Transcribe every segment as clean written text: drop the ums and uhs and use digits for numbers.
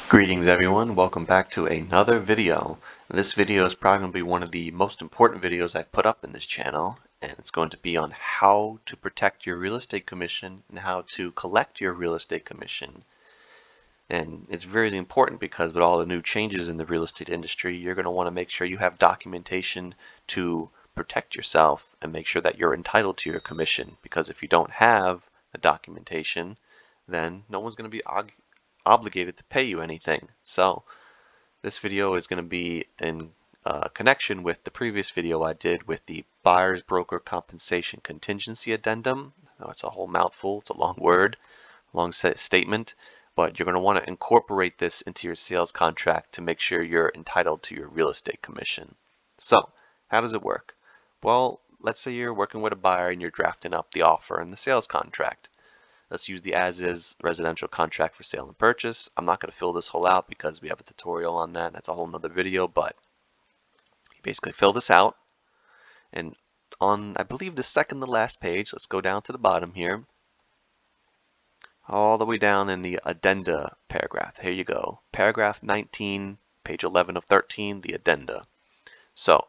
Greetings everyone, welcome back to another video. This video is probably going to be one of the most important videos I've put up in this channel, and it's going to be on how to protect your real estate commission and how to collect your real estate commission. And it's very important because with all the new changes in the real estate industry, you're going to want to make sure you have documentation to protect yourself and make sure that you're entitled to your commission, because if you don't have the documentation, then no one's going to be obligated to pay you anything. So this video is going to be in connection with the previous video I did with the buyer's broker compensation contingency addendum. Now it's a whole mouthful, it's a long word, long statement, but you're going to want to incorporate this into your sales contract to make sure you're entitled to your real estate commission. So how does it work? Well, let's say you're working with a buyer and you're drafting up the offer and the sales contract. Let's use the as-is residential contract for sale and purchase. I'm not going to fill this whole out because we have a tutorial on that. That's a whole nother video, but you basically fill this out. And on, I believe, the second to last page, let's go down to the bottom here. All the way down in the addenda paragraph. Here you go. Paragraph 19, page 11 of 13, the addenda. So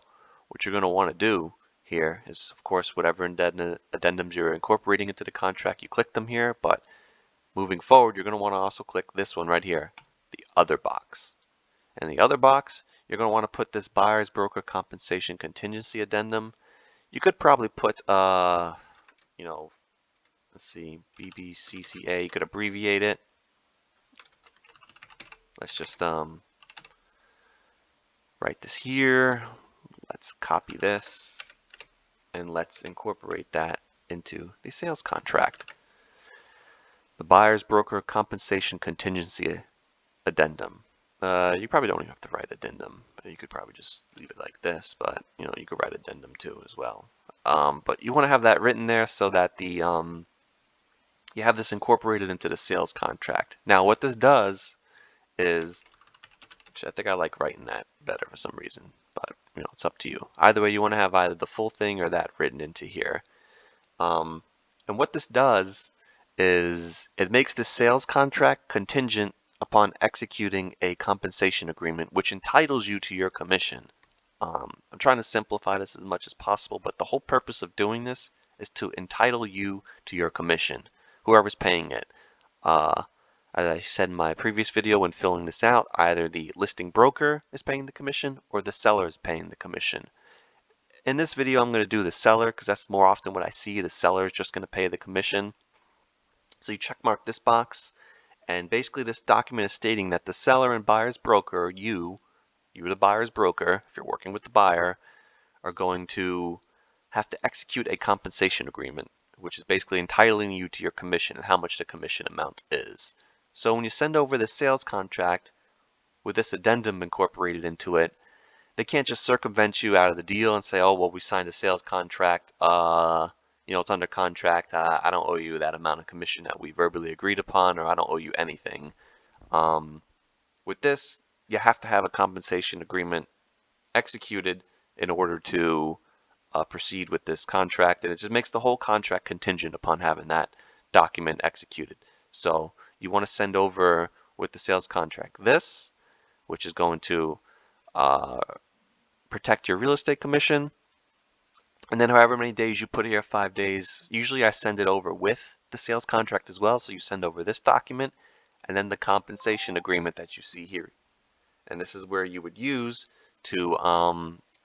what you're going to want to do here is, of course, whatever addendums you're incorporating into the contract, you click them here, but moving forward, you're going to want to also click this one right here, the other box. In the other box, you're going to want to put this buyer's broker compensation contingency addendum. You could probably put, let's see, BBCCA. You could abbreviate it. Let's just write this here. Let's copy this. And let's incorporate that into the sales contract. The buyer's broker compensation contingency addendum. You probably don't even have to write addendum. You could probably just leave it like this, but you could write addendum too as well. But you want to have that written there so that the you have this incorporated into the sales contract. Now what this does is, actually, I think I like writing that better for some reason, but it's up to you. Either way, you want to have either the full thing or that written into here. And what this does is it makes the sales contract contingent upon executing a compensation agreement which entitles you to your commission. I'm trying to simplify this as much as possible, but the whole purpose of doing this is to entitle you to your commission, whoever's paying it. As I said in my previous video when filling this out, either the listing broker is paying the commission or the seller is paying the commission. In this video, I'm going to do the seller because that's more often what I see. The seller is just going to pay the commission. So you check mark this box, and basically this document is stating that the seller and buyer's broker, you the buyer's broker, if you're working with the buyer, are going to have to execute a compensation agreement, which is basically entitling you to your commission and how much the commission amount is. So when you send over the sales contract with this addendum incorporated into it, they can't just circumvent you out of the deal and say, oh, well, we signed a sales contract, it's under contract, I don't owe you that amount of commission that we verbally agreed upon, or I don't owe you anything. With this, you have to have a compensation agreement executed in order to proceed with this contract, and it just makes the whole contract contingent upon having that document executed. So you want to send over with the sales contract this, which is going to protect your real estate commission, and then however many days you put here, 5 days, usually I send it over with the sales contract as well. So you send over this document and then the compensation agreement that you see here, and this is where you would use to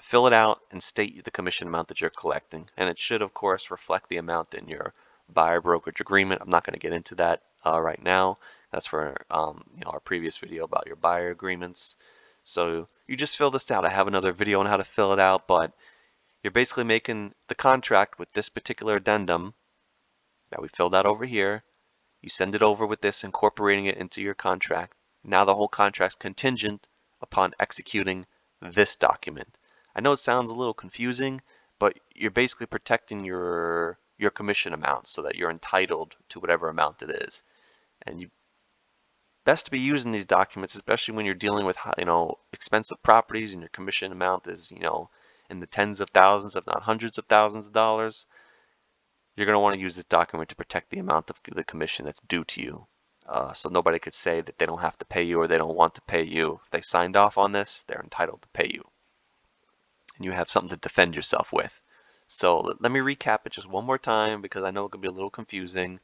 fill it out and state the commission amount that you're collecting, and it should of course reflect the amount in your buyer brokerage agreement. I'm not going to get into that right now. That's for our previous video about your buyer agreements. So you just fill this out. I have another video on how to fill it out, but you're basically making the contract with this particular addendum that we filled out over here. You send it over with this, incorporating it into your contract. Now the whole contract's contingent upon executing this document. I know it sounds a little confusing, but you're basically protecting your commission amount so that you're entitled to whatever amount it is. And you best to be using these documents, especially when you're dealing with expensive properties and your commission amount is in the tens of thousands, if not hundreds of thousands of dollars. You're going to want to use this document to protect the amount of the commission that's due to you. So nobody could say that they don't have to pay you or they don't want to pay you. If they signed off on this, they're entitled to pay you. And you have something to defend yourself with. So let me recap it just one more time because I know it can be a little confusing.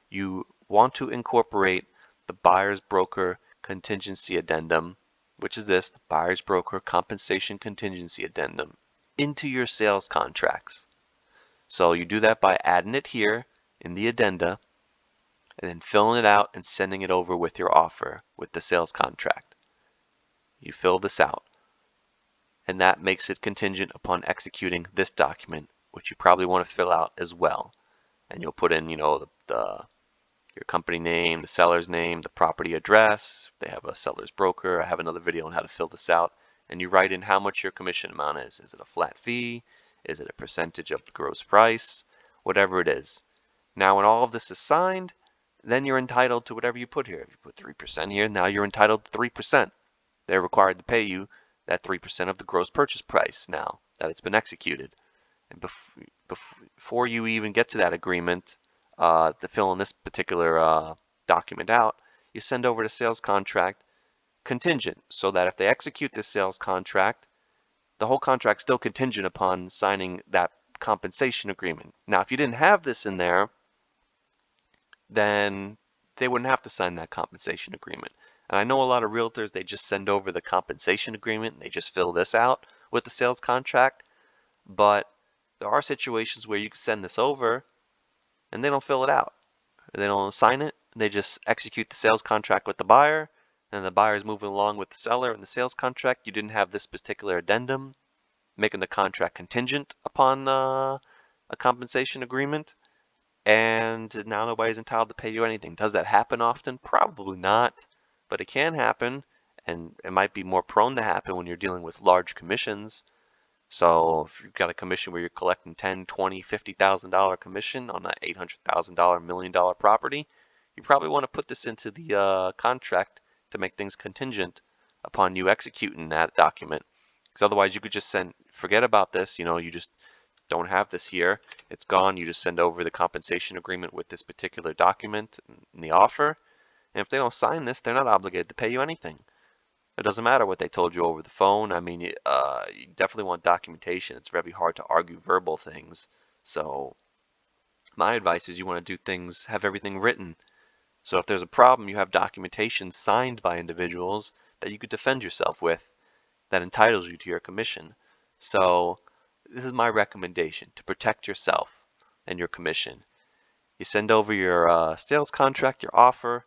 You want to incorporate the buyer's broker contingency addendum, which is this, the buyer's broker compensation contingency addendum, into your sales contracts. So you do that by adding it here in the addenda and then filling it out and sending it over with your offer with the sales contract. You fill this out, and that makes it contingent upon executing this document, which you probably want to fill out as well. And you'll put in, your company name, the seller's name, the property address, if they have a seller's broker. I have another video on how to fill this out. And you write in how much your commission amount is. Is it a flat fee? Is it a percentage of the gross price? Whatever it is. Now when all of this is signed, then you're entitled to whatever you put here. If you put 3% here, now you're entitled to 3%. They're required to pay you that 3% of the gross purchase price now that it's been executed. And before you even get to that agreement, to fill in this particular document out, you send over the sales contract contingent so that if they execute this sales contract, the whole contract's still contingent upon signing that compensation agreement. Now, if you didn't have this in there, then they wouldn't have to sign that compensation agreement. And I know a lot of realtors, they just send over the compensation agreement and they just fill this out with the sales contract. But there are situations where you can send this over and they don't fill it out. They don't sign it. They just execute the sales contract with the buyer, and the buyer is moving along with the seller in the sales contract. You didn't have this particular addendum making the contract contingent upon a compensation agreement, and now nobody's entitled to pay you anything. Does that happen often? Probably not, but it can happen, and it might be more prone to happen when you're dealing with large commissions. So if you've got a commission where you're collecting $10, $20, $50,000 commission on an $800,000, $1 million property, you probably want to put this into the contract to make things contingent upon you executing that document. Because otherwise you could just forget about this, you just don't have this here. It's gone. You just send over the compensation agreement with this particular document in the offer. And if they don't sign this, they're not obligated to pay you anything. It doesn't matter what they told you over the phone. I mean, you definitely want documentation. It's very hard to argue verbal things. So my advice is you want to do things, have everything written. So if there's a problem, you have documentation signed by individuals that you could defend yourself with that entitles you to your commission. So this is my recommendation to protect yourself and your commission. You send over your sales contract, your offer.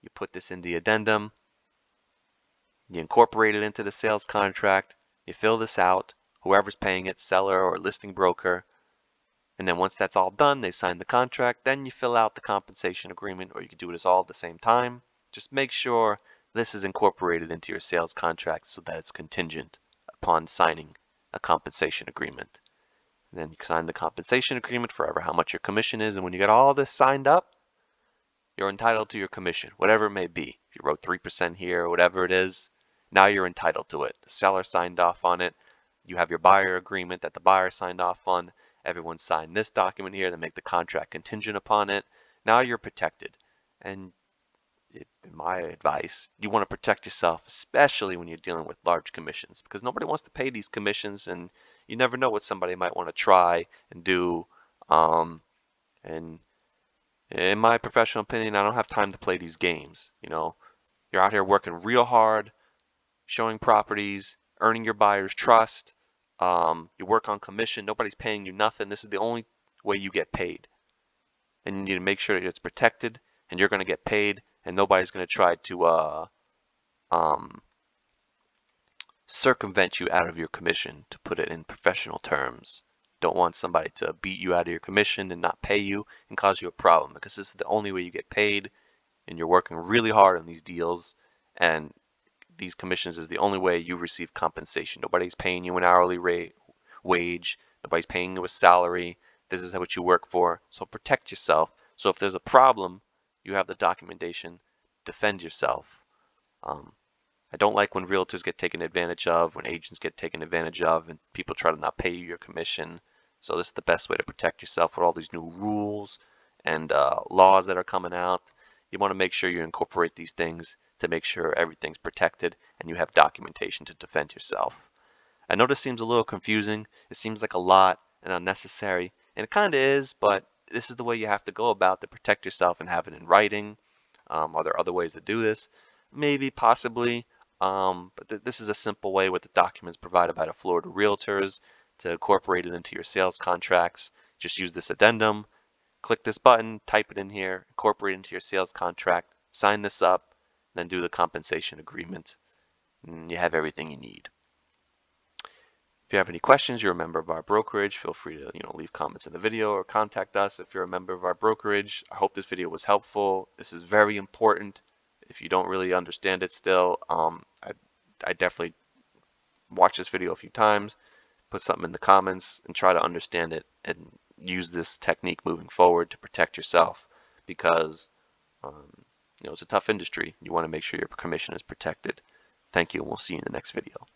You put this in the addendum. You incorporate it into the sales contract, you fill this out, whoever's paying it, seller or listing broker, and then once that's all done, they sign the contract, then you fill out the compensation agreement, or you can do this all at the same time. Just make sure this is incorporated into your sales contract so that it's contingent upon signing a compensation agreement. And then you sign the compensation agreement for how much your commission is, and when you get all this signed up, you're entitled to your commission, whatever it may be. If you wrote 3% here, or whatever it is, now you're entitled to it. The seller signed off on it. You have your buyer agreement that the buyer signed off on. Everyone signed this document here to make the contract contingent upon it. Now you're protected. And in my advice, you want to protect yourself, especially when you're dealing with large commissions, because nobody wants to pay these commissions, and you never know what somebody might want to try and do. And in my professional opinion, I don't have time to play these games. You're out here working real hard, showing properties, earning your buyer's trust. You work on commission. Nobody's paying you nothing. This is the only way you get paid. And you need to make sure that it's protected and you're going to get paid, and nobody's going to try to circumvent you out of your commission, to put it in professional terms. Don't want somebody to beat you out of your commission and not pay you and cause you a problem, because this is the only way you get paid, and you're working really hard on these deals, and these commissions is the only way you receive compensation. Nobody's paying you an hourly wage. Nobody's paying you a salary. This is what you work for. So protect yourself. So if there's a problem, you have the documentation. Defend yourself. I don't like when realtors get taken advantage of, when agents get taken advantage of, and people try to not pay you your commission. So this is the best way to protect yourself with all these new rules and laws that are coming out. You want to make sure you incorporate these things to make sure everything's protected and you have documentation to defend yourself. I know this seems a little confusing. It seems like a lot and unnecessary, and it kind of is, but this is the way you have to go about to protect yourself and have it in writing. Are there other ways to do this? Maybe, possibly, but this is a simple way with the documents provided by the Florida Realtors to incorporate it into your sales contracts. Just use this addendum, click this button, type it in here, incorporate it into your sales contract, sign this up, then do the compensation agreement, and you have everything you need. If you have any questions, you're a member of our brokerage, feel free to leave comments in the video or contact us if you're a member of our brokerage. I hope this video was helpful. This is very important. If you don't really understand it still, I definitely watch this video a few times, put something in the comments, and try to understand it and use this technique moving forward to protect yourself, because it's a tough industry. You want to make sure your commission is protected. Thank you, and we'll see you in the next video.